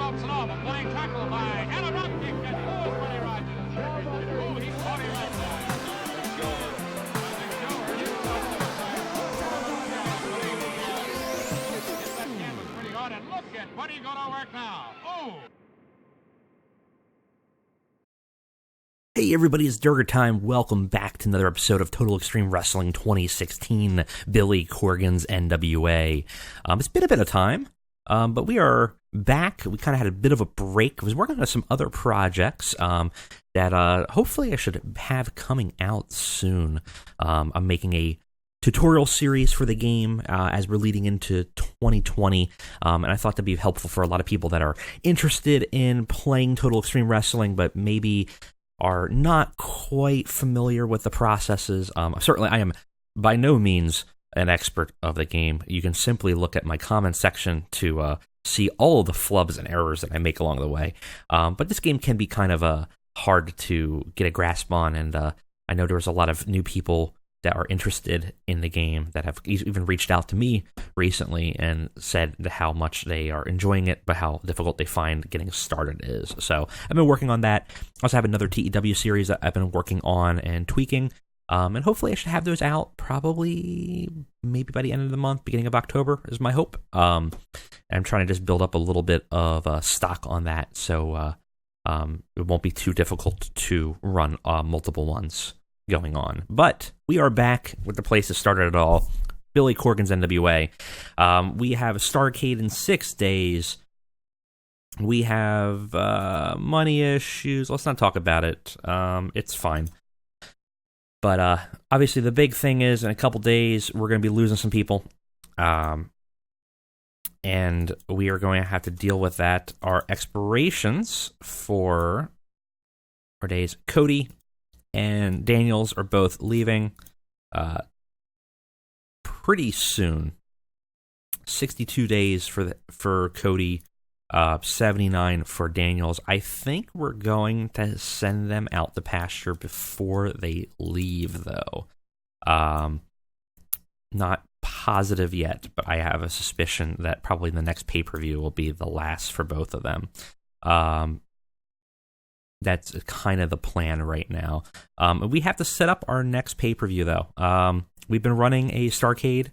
drops it off. A flying tackle by and a rock kick and goes Buddy Rogers. Oh, he caught him up there. That can was pretty hard, and look at Buddy going to work now. Oh! Hey everybody, it's Durgertime. Welcome back to another episode of Total Extreme Wrestling 2016, Billy Corgan's NWA. It's been a bit of time, but we are back. We kind of had a bit of a break. I was working on some other projects that hopefully I should have coming out soon. I'm making a tutorial series for the game as we're leading into 2020, and I thought that'd be helpful for a lot of people that are interested in playing Total Extreme Wrestling, but maybe are not quite familiar with the processes. Certainly, I am by no means an expert of the game. You can simply look at my comment section to see all of the flubs and errors that I make along the way. But this game can be kind of hard to get a grasp on, and I know there's a lot of new people that are interested in the game that have even reached out to me recently and said how much they are enjoying it, but how difficult they find getting started is. So I've been working on that. I also have another TEW series that I've been working on and tweaking, and hopefully I should have those out probably maybe by the end of the month, beginning of October is my hope. I'm trying to just build up a little bit of stock on that, so it won't be too difficult to run multiple ones going on. But we are back with the place that started it all, Billy Corgan's NWA. We have a Starrcade in 6 days. We have money issues. Let's not talk about it. It's fine. But obviously the big thing is in a couple days we're going to be losing some people. And we are going to have to deal with that. Our expirations for our days, Cody and Daniels are both leaving pretty soon. 62 days for Cody, 79 for Daniels. I think we're going to send them out the pasture before they leave, though. Not positive yet, but I have a suspicion that probably the next pay-per-view will be the last for both of them. That's kind of the plan right now. We have to set up our next pay-per-view, though. We've been running a Starrcade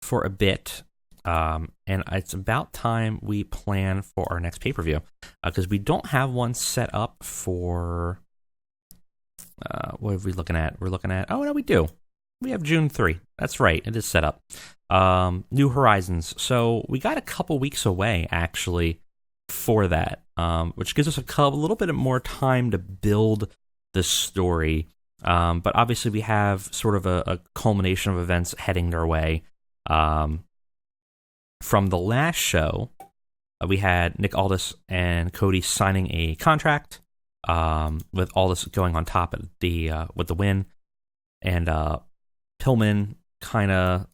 for a bit, and it's about time we plan for our next pay-per-view, because we don't have one set up for... what are we looking at? We're looking at... Oh, no, we do. We have June 3. That's right. It is set up. New Horizons. So we got a couple weeks away, actually, for that, which gives us a little bit more time to build the story. But obviously we have sort of a culmination of events heading their way. From the last show, we had Nick Aldis and Cody signing a contract, with Aldis going on top of with the win, and Pillman kind of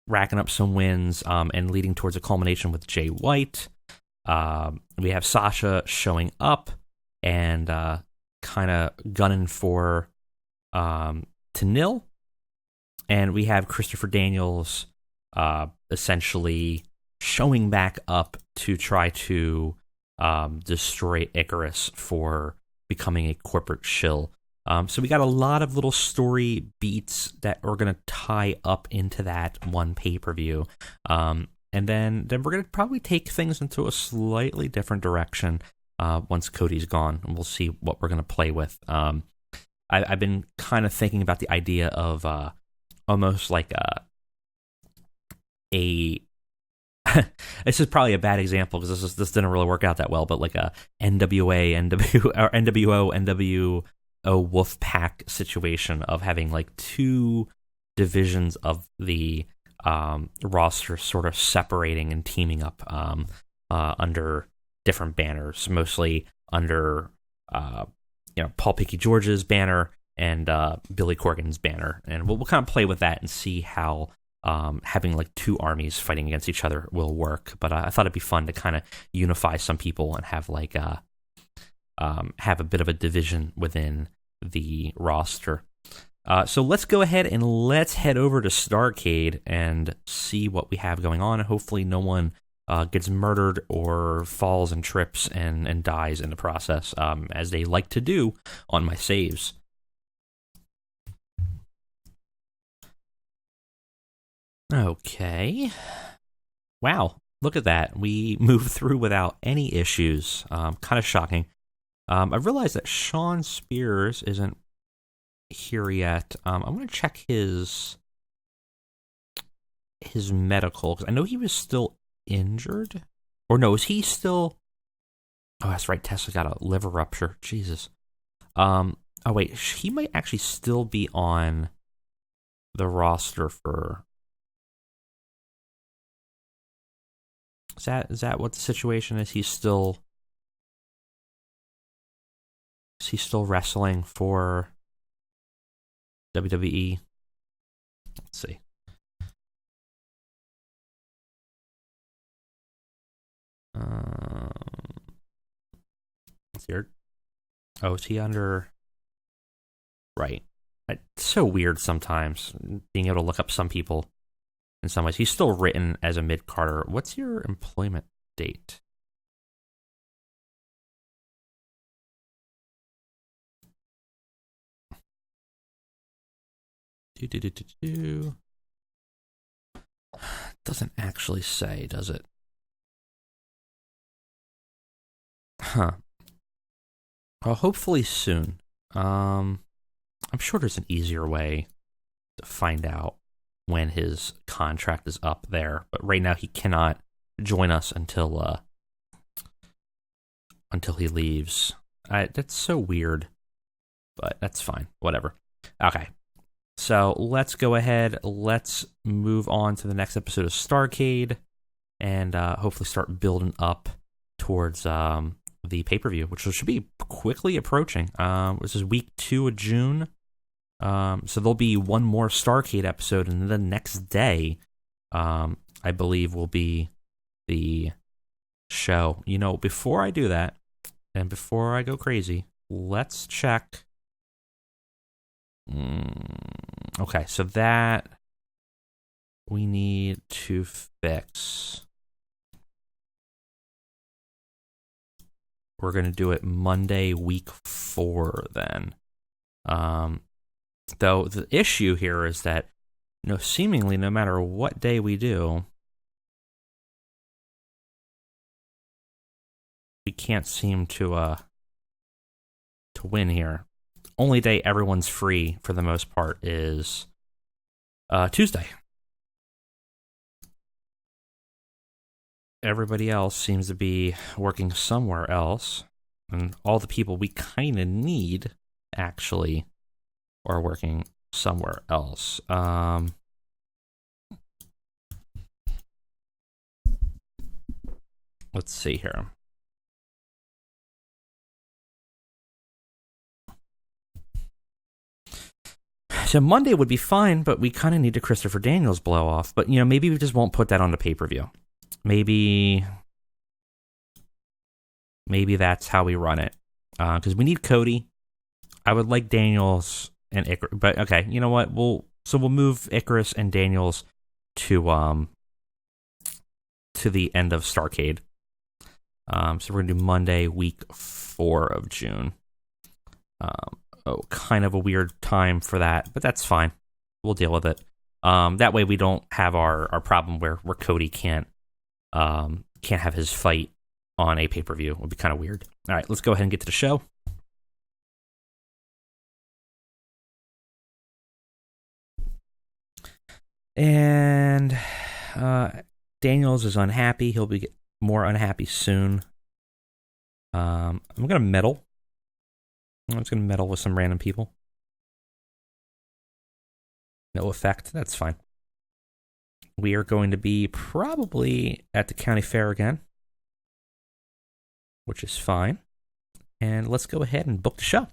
racking up some wins, and leading towards a culmination with Jay White. We have Sasha showing up and kind of gunning for Tenille, and we have Christopher Daniels essentially showing back up to try to destroy Icarus for becoming a corporate shill. So we got a lot of little story beats that are going to tie up into that one pay-per-view. And then we're going to probably take things into a slightly different direction once Cody's gone, and we'll see what we're going to play with. I've been kind of thinking about the idea of almost like a this is probably a bad example because this didn't really work out that well, but like a NWA, NWO Wolfpack situation of having like two divisions of the roster sort of separating and teaming up under different banners, mostly under Paul Picky George's banner and Billy Corgan's banner, and we'll kind of play with that and see how having like two armies fighting against each other will work. But I thought it'd be fun to kind of unify some people and have like have a bit of a division within the roster. So let's go ahead and let's head over to Starrcade and see what we have going on. Hopefully no one gets murdered or falls and trips and dies in the process, as they like to do on my saves. Okay. Wow, look at that. We moved through without any issues. Kind of shocking. I realized that Sean Spears isn't here yet. I'm going to check his medical, because I know he was still injured. Or no, is he still... Oh, that's right, Tesla got a liver rupture. Jesus. Oh, wait, he might actually still be on the roster for... Is that what the situation is? Is he still wrestling for WWE? Let's see. Let's see. Oh, is he under? Right. It's so weird sometimes being able to look up some people. In some ways, he's still written as a mid-carder. What's your employment date? Doesn't actually say, does it? Huh. Well, hopefully soon. I'm sure there's an easier way to find out when his contract is up there, but right now he cannot join us until he leaves. That's so weird, but that's fine. Whatever. Okay, so let's go ahead. Let's move on to the next episode of Starrcade, and hopefully start building up towards the pay-per-view, which should be quickly approaching. This is week 2 of June. So there'll be one more Starrcade episode, and the next day, I believe, will be the show. You know, before I do that, and before I go crazy, let's check. Okay, so that we need to fix. We're going to do it Monday, week 4, then. Though the issue here is that, seemingly no matter what day we do, we can't seem to win here. Only day everyone's free for the most part is Tuesday. Everybody else seems to be working somewhere else, and all the people we kind of need actually are working somewhere else. Let's see here. So Monday would be fine, but we kind of need a Christopher Daniels blow off. But, maybe we just won't put that on the pay-per-view. Maybe that's how we run it. Because we need Cody. I would like Daniels and Icarus, but okay, you know what? We'll move Icarus and Daniels to the end of Starrcade. So we're gonna do Monday, week 4 of June. Kind of a weird time for that, but that's fine. We'll deal with it. That way we don't have our problem where Cody can't have his fight on a pay-per-view. It would be kind of weird. All right, let's go ahead and get to the show. And Daniels is unhappy. He'll be more unhappy soon. I'm going to meddle. I'm just going to meddle with some random people. No effect. That's fine. We are going to be probably at the county fair again, which is fine. And let's go ahead and book the show.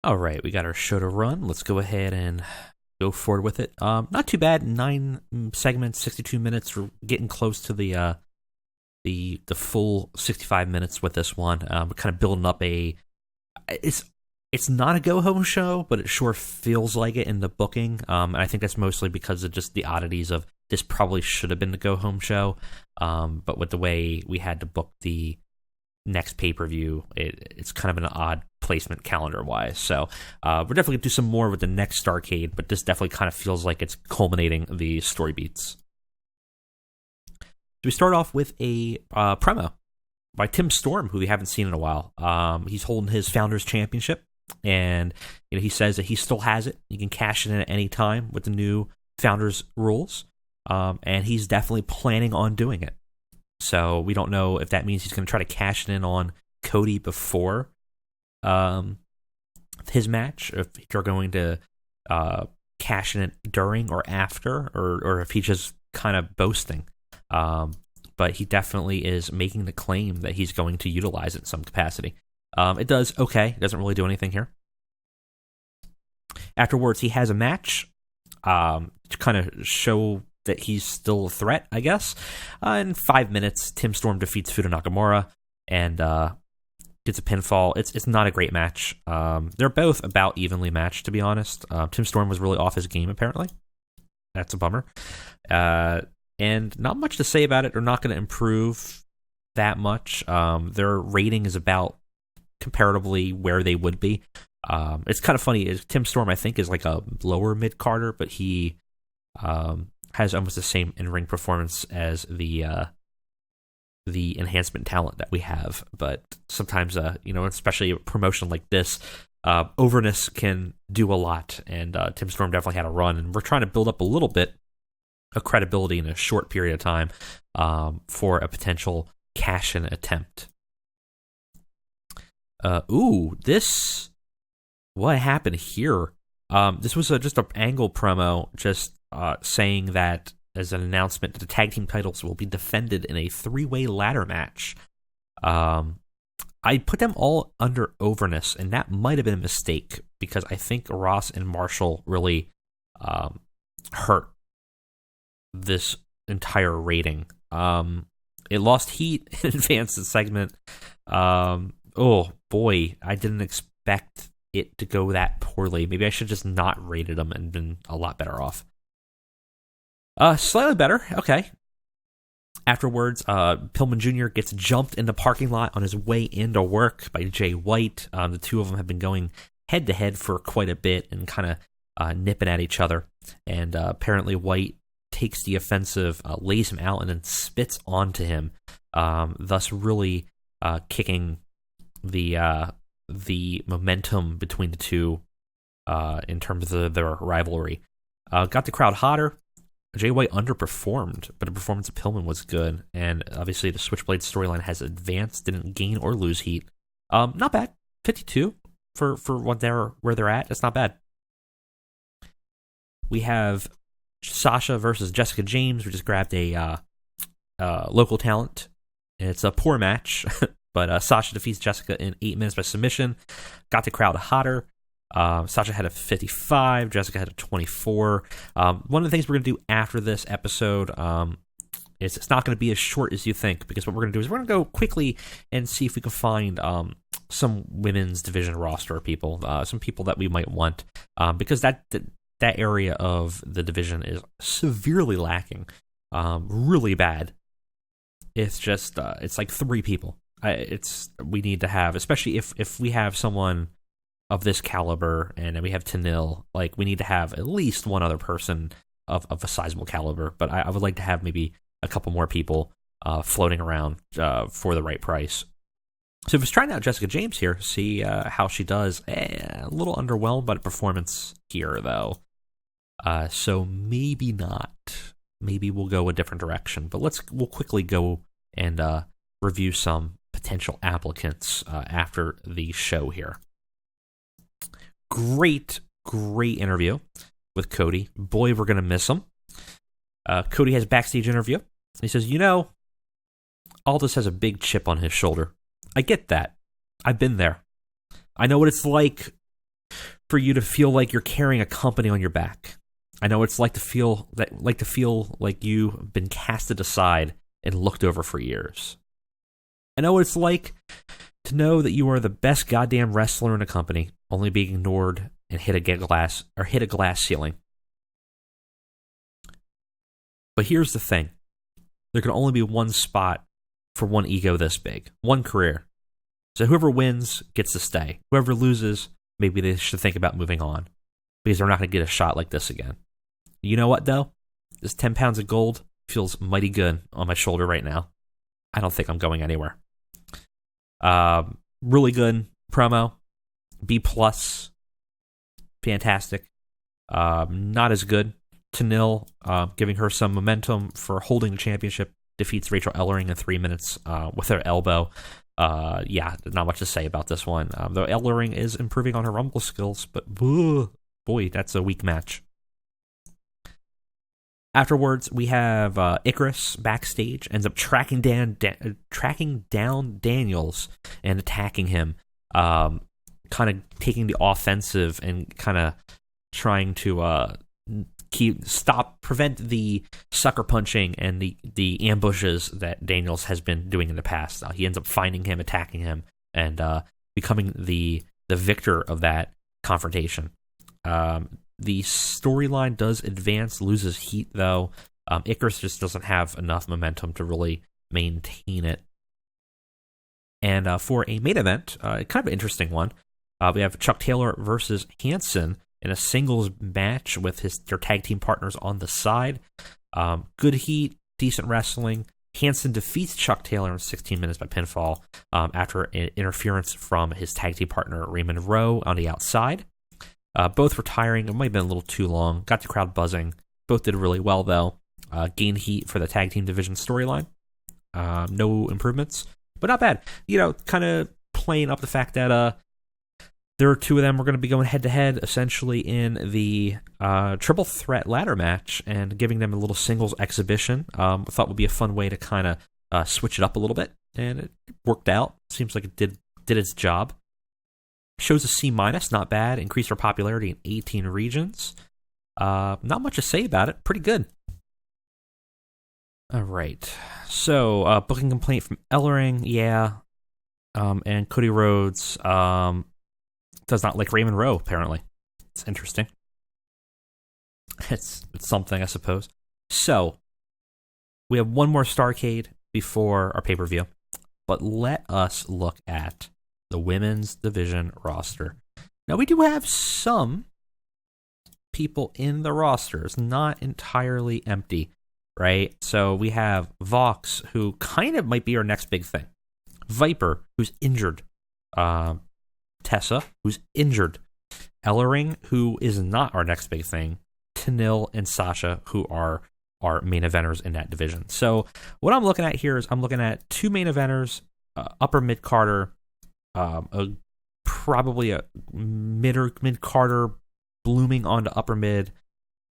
All right, we got our show to run. Let's go ahead and go forward with it. Not too bad. 9 segments, 62 minutes. We're getting close to the full 65 minutes with this one. We're kind of building up it's It's not a go-home show, but it sure feels like it in the booking. And I think that's mostly because of just the oddities of this probably should have been the go-home show. But with the way we had to book the next pay-per-view, it's kind of an odd placement calendar-wise. So we're definitely going to do some more with the next Starrcade, but this definitely kind of feels like it's culminating the story beats. So we start off with a promo by Tim Storm, who we haven't seen in a while. He's holding his Founders Championship, and he says that he still has it. You can cash it in at any time with the new Founders rules, and he's definitely planning on doing it. So we don't know if that means he's going to try to cash it in on Cody before his match, if they're going to cash in it during or after, or if he's just kind of boasting. But he definitely is making the claim that he's going to utilize it in some capacity. It does okay. It doesn't really do anything here. Afterwards, he has a match to kind of show that he's still a threat, I guess. In 5 minutes, Tim Storm defeats Fuda Nakamura and gets a pinfall. It's not a great match. They're both about evenly matched, to be honest. Tim Storm was really off his game, apparently. That's a bummer. And not much to say about it. They're not going to improve that much. Their rating is about comparatively where they would be. It's kind of funny. Tim Storm, I think, is like a lower mid-carder, but he has almost the same in-ring performance as the enhancement talent that we have. But sometimes, especially a promotion like this, overness can do a lot. And Tim Storm definitely had a run. And we're trying to build up a little bit of credibility in a short period of time for a potential cash-in attempt. What happened here? This was just an angle promo, just saying that as an announcement that the tag team titles will be defended in a 3-way ladder match. I put them all under overness, and that might have been a mistake because I think Ross and Marshall really hurt this entire rating. It lost heat in advance of the segment. Oh boy, I didn't expect it to go that poorly. Maybe I should just not rated them and been a lot better off. Slightly better, okay. Afterwards, Pillman Jr. gets jumped in the parking lot on his way into work by Jay White. The two of them have been going head-to-head for quite a bit and kind of nipping at each other. And apparently White takes the offensive, lays him out, and then spits onto him, thus really kicking the momentum between the two in terms of their rivalry. Got the crowd hotter. Jay White underperformed, but the performance of Pillman was good, and obviously the Switchblade storyline has advanced, didn't gain or lose heat. Not bad. 52 for what where they're at. That's not bad. We have Sasha versus Jessica James. We just grabbed a local talent. It's a poor match, but Sasha defeats Jessica in 8 minutes by submission. Got the crowd hotter. Sasha had a 55, Jessica had a 24. One of the things we're going to do after this episode is it's not going to be as short as you think, because what we're going to do is we're going to go quickly and see if we can find some women's division roster people, some people that we might want, because that area of the division is severely lacking, really bad. It's just it's like 3 people. We need to have, especially if we have someone of this caliber, and we have Tenille, like, we need to have at least one other person of a sizable caliber, but I would like to have maybe a couple more people floating around for the right price. So if it's trying out Jessica James here, see how she does. A little underwhelmed by the performance here, though. So maybe not. Maybe we'll go a different direction, but we'll quickly go and review some potential applicants after the show here. Great interview with Cody. Boy, we're going to miss him. Cody has a backstage interview. He says, Aldis has a big chip on his shoulder. I get that. I've been there. I know what it's like for you to feel like you're carrying a company on your back. I know what it's like to feel like you've been casted aside and looked over for years. I know what it's like to know that you are the best goddamn wrestler in the company, only being ignored and hit a glass ceiling. But here's the thing. There can only be one spot for one ego this big, one career. So whoever wins gets to stay. Whoever loses, maybe they should think about moving on, because they're not going to get a shot like this again. You know what, though? This 10 pounds of gold feels mighty good on my shoulder right now. I don't think I'm going anywhere. Really good promo. B+. Fantastic. Not as good. Tenille, giving her some momentum for holding the championship. Defeats Rachel Ellering in 3 minutes with her elbow. Yeah, not much to say about this one. Though Ellering is improving on her Rumble skills, but boy, that's a weak match. Afterwards, we have Icarus backstage, ends up tracking down Daniels and attacking him, kind of taking the offensive and kind of trying to prevent the sucker punching and the ambushes that Daniels has been doing in the past. He ends up finding him, attacking him, and becoming the victor of that confrontation. The storyline does advance, loses heat though. Icarus just doesn't have enough momentum to really maintain it. And for a main event, kind of an interesting one, we have Chuck Taylor versus Hanson in a singles match with their tag team partners on the side. Good heat, decent wrestling. Hanson defeats Chuck Taylor in 16 minutes by pinfall after interference from his tag team partner Raymond Rowe on the outside. Both retiring. It might have been a little too long. Got the crowd buzzing. Both did really well, though. Gained heat for the tag team division storyline. No improvements, but not bad. Kind of playing up the fact that there are two of them. We're going to be going head-to-head, essentially, in the triple threat ladder match and giving them a little singles exhibition. I thought would be a fun way to kind of switch it up a little bit, and it worked out. Seems like it did its job. Shows a C-, not bad. Increased our popularity in 18 regions. Not much to say about it. Pretty good. All right. So, booking complaint from Ellering, yeah. And Cody Rhodes does not like Raymond Rowe, apparently. It's interesting. It's something, I suppose. So, we have one more Starrcade before our pay-per-view. But let us look at the women's division roster. Now, we do have some people in the roster. It's not entirely empty, right? So we have Vox, who kind of might be our next big thing. Viper, who's injured. Tessa, who's injured. Ellering, who is not our next big thing. Tenille and Sasha, who are our main eventers in that division. So what I'm looking at here is I'm looking at two main eventers, upper mid-carder, probably a mid-carder blooming onto upper mid,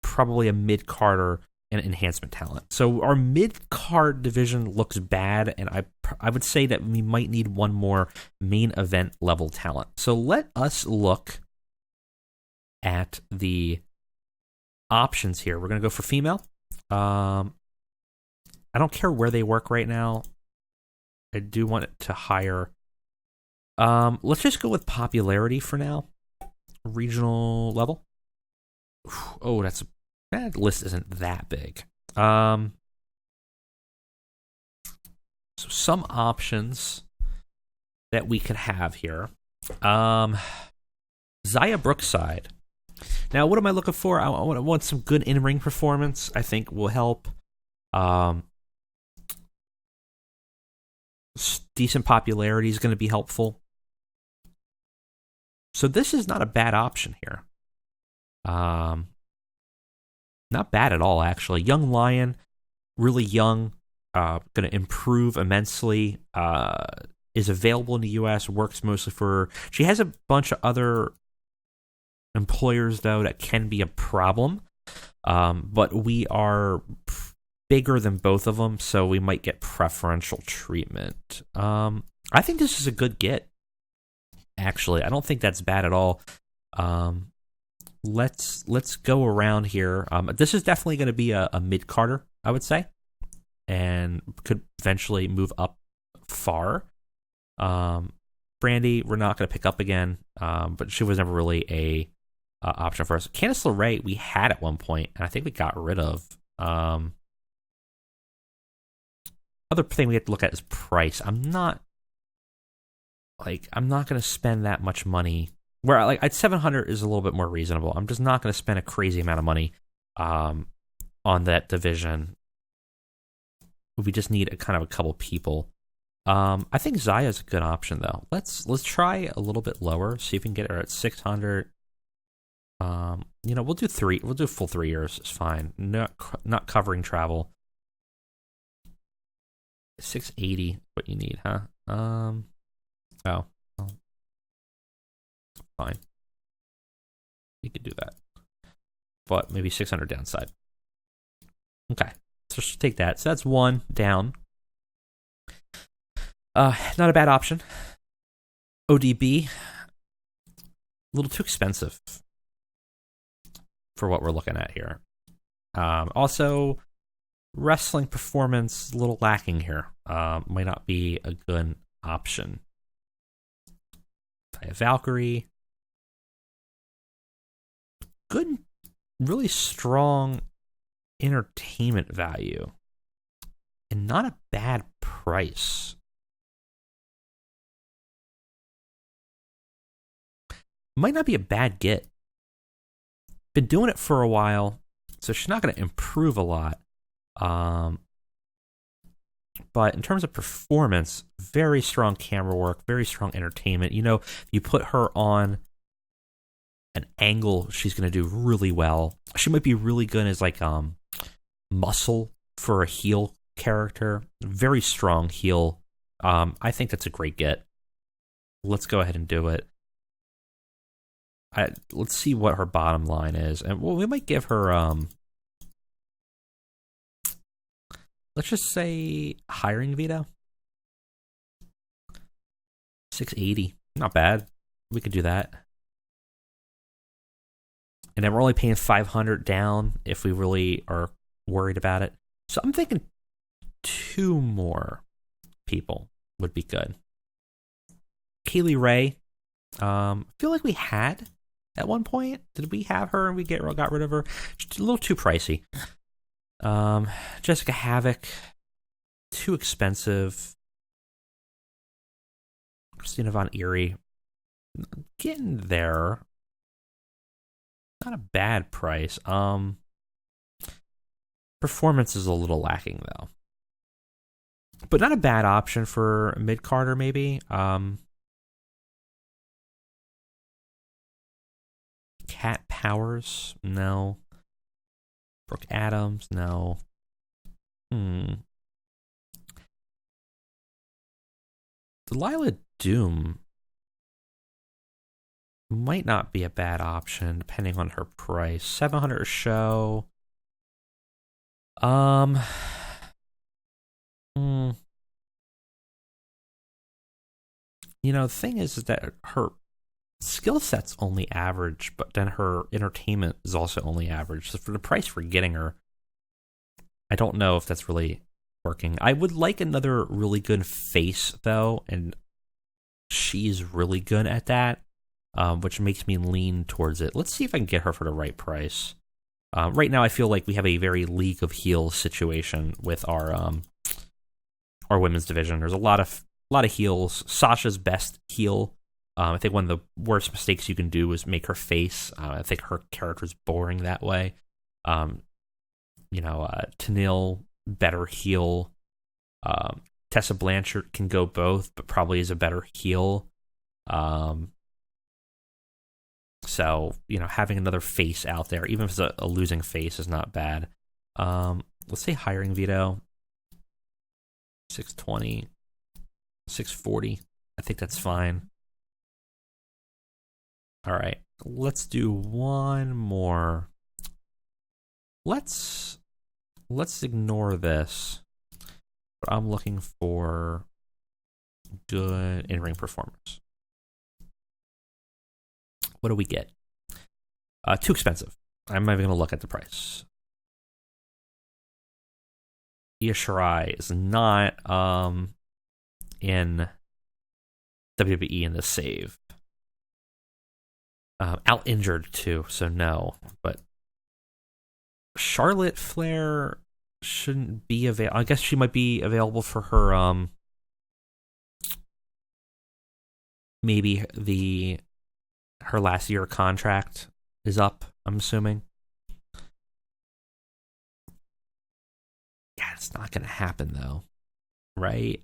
probably a mid-carder and enhancement talent. So our mid-card division looks bad, and I would say that we might need one more main event level talent. So let us look at the options here. We're going to go for female. I don't care where they work right now. I do want it to hire. Let's just go with popularity for now. Regional level. Oh, that list isn't that big. So some options that we could have here. Zaya Brookside. Now, what am I looking for? I want some good in-ring performance. I think will help. Decent popularity is going to be helpful. So this is not a bad option here. Not bad at all, actually. Young Lion, really young, going to improve immensely. Is available in the U.S., works mostly for... She has a bunch of other employers, though, that can be a problem. But we are bigger than both of them, so we might get preferential treatment. I think this is a good get. Actually, I don't think that's bad at all. Let's go around here. This is definitely going to be a mid-carder, I would say, and could eventually move up far. Brandy, we're not going to pick up again, but she was never really a option for us. Candice LeRae, we had at one point, and I think we got rid of. Other thing we have to look at is price. I'm not going to spend that much money. Where like at 700 is a little bit more reasonable. I'm just not going to spend a crazy amount of money on that division. We just need a couple people. I think Zaya's a good option though. Let's try a little bit lower, see if we can get her at 600. We'll do 3. We'll do full 3 years. It's fine. Not covering travel. 680. What you need, huh? Oh, fine. You could do that, but maybe 600 downside. Okay, so just take that. So that's 1 down. Not a bad option. ODB, a little too expensive for what we're looking at here. Also, wrestling performance a little lacking here. Might not be a good option. Valkyrie, good, really strong entertainment value, and not a bad price. Might not be a bad get. Been doing it for a while, so she's not going to improve a lot. But in terms of performance, very strong camera work, very strong entertainment. You put her on an angle, she's going to do really well. She might be really good as like muscle for a heel character. Very strong heel. I think that's a great get. Let's go ahead and do it. Let's see what her bottom line is, and we might give her let's just say hiring veto. 680, not bad. We could do that, and then we're only paying 500 down if we really are worried about it. So I'm thinking 2 more people would be good. Kaylee Ray, feel like we had. At one point, did we have her and we got rid of her? Just a little too pricey. Jessica Havoc, too expensive. Christina Von Eerie, getting there. Not a bad price. Performance is a little lacking though, but not a bad option for mid-carder maybe. Cat Powers, no. Brooke Adams, no. Delilah Doom might not be a bad option depending on her price. 700 a show. The thing is that her skill set's only average, but then her entertainment is also only average. So for the price we're getting her, I don't know if that's really working. I would like another really good face, though, and she's really good at that, which makes me lean towards it. Let's see if I can get her for the right price. Right now, I feel like we have a very League of Heels situation with our women's division. There's a lot of heels. Sasha's best heel. I think one of the worst mistakes you can do is make her face. I think her character's boring that way. Tenille, better heel. Tessa Blanchard can go both, but probably is a better heel. So, having another face out there, even if it's a losing face, is not bad. Let's say hiring veto. 620, 640. I think that's fine. All right, let's do one more. Let's ignore this. But I'm looking for good in-ring performers. What do we get? Too expensive. I'm not even going to look at the price. Io Shirai is not in WWE in the save. Out injured too, so no. But Charlotte Flair shouldn't be available. I guess she might be available for her maybe her last year contract is up, I'm assuming. Yeah, it's not going to happen though, right?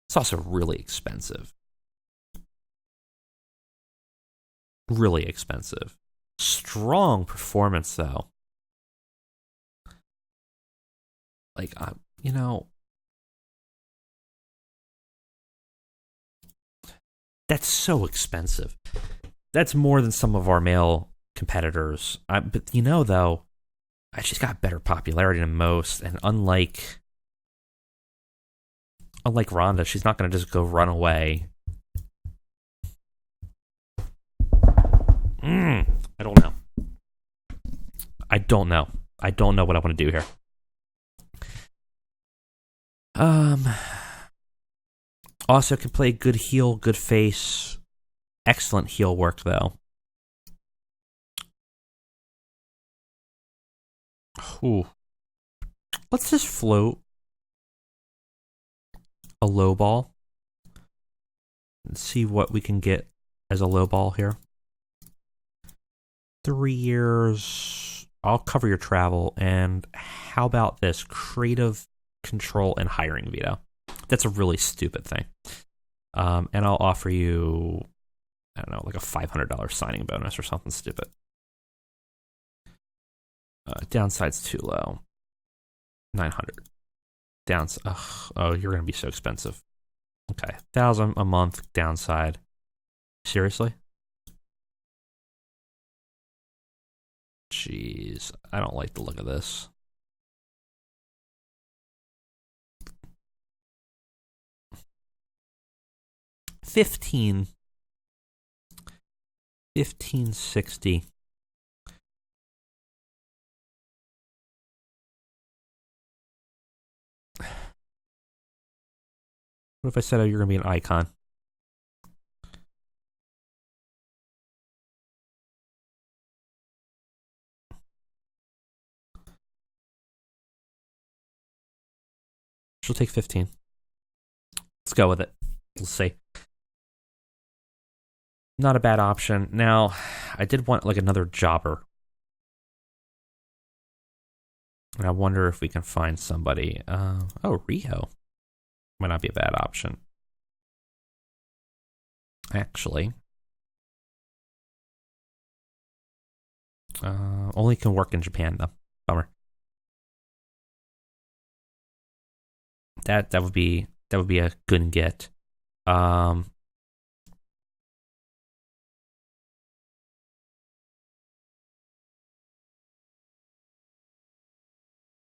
It's also really expensive. Really expensive. Strong performance though. Like, you know, that's so expensive. That's more than some of our male competitors. But you know, though, she's got better popularity than most, and unlike Ronda, she's not going to just go run away. I don't know. I don't know what I want to do here. Also can play good heel, good face. Excellent heel work, though. Ooh. Let's just float a low ball and see what we can get as a low ball here. 3 years. I'll cover your travel. And how about this? Creative control and hiring veto. That's a really stupid thing. And I'll offer you, I don't know, like a $500 signing bonus or something stupid. Downside's too low. 900. Oh, you're going to be so expensive. Okay, 1,000 a month downside. Seriously? Jeez, I don't like the look of this. $1,560. What if I said, oh, you're going to be an icon? She'll take 15. Let's go with it. We'll see. Not a bad option. Now, I did want like another jobber. And I wonder if we can find somebody. Rio. Might not be a bad option. Actually. Only can work in Japan, though. Bummer. That would be a good get.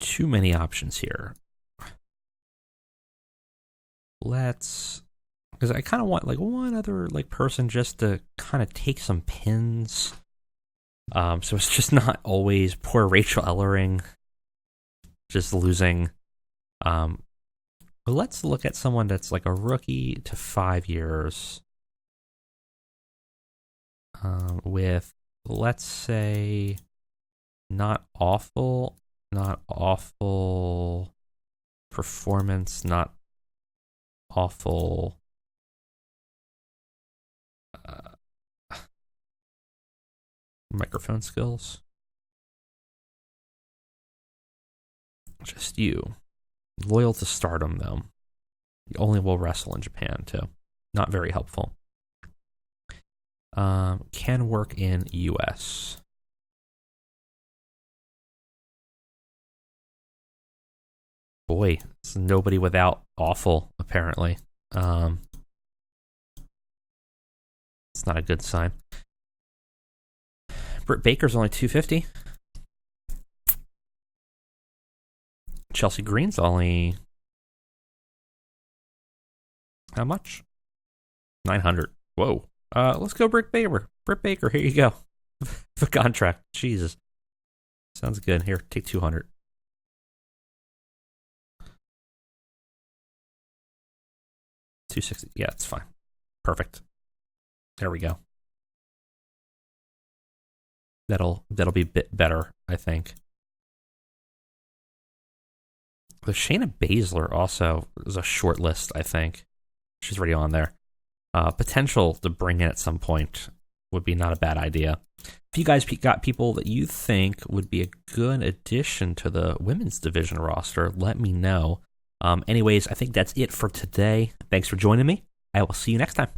Too many options here. Because I kind of want like one other like person just to kind of take some pins. So it's just not always poor Rachel Ellering just losing. Let's look at someone that's like a rookie to 5 years. With, let's say, not awful performance, not awful microphone skills. Just you. Loyal to Stardom, though. You only will wrestle in Japan, too. Not very helpful. Can work in US. Boy, it's nobody without awful, apparently. It's not a good sign. Britt Baker's only $250. Chelsea Green's only... how much? $900. Whoa. Let's go Britt Baker. Britt Baker, here you go. The contract. Jesus. Sounds good. Here, take $200. 260. Yeah, it's fine. Perfect. There we go. That'll be a bit better, I think. The Shayna Baszler also is a short list, I think. She's already on there. Potential to bring in at some point would be not a bad idea. If you guys got people that you think would be a good addition to the women's division roster, let me know. Anyways, I think that's it for today. Thanks for joining me. I will see you next time.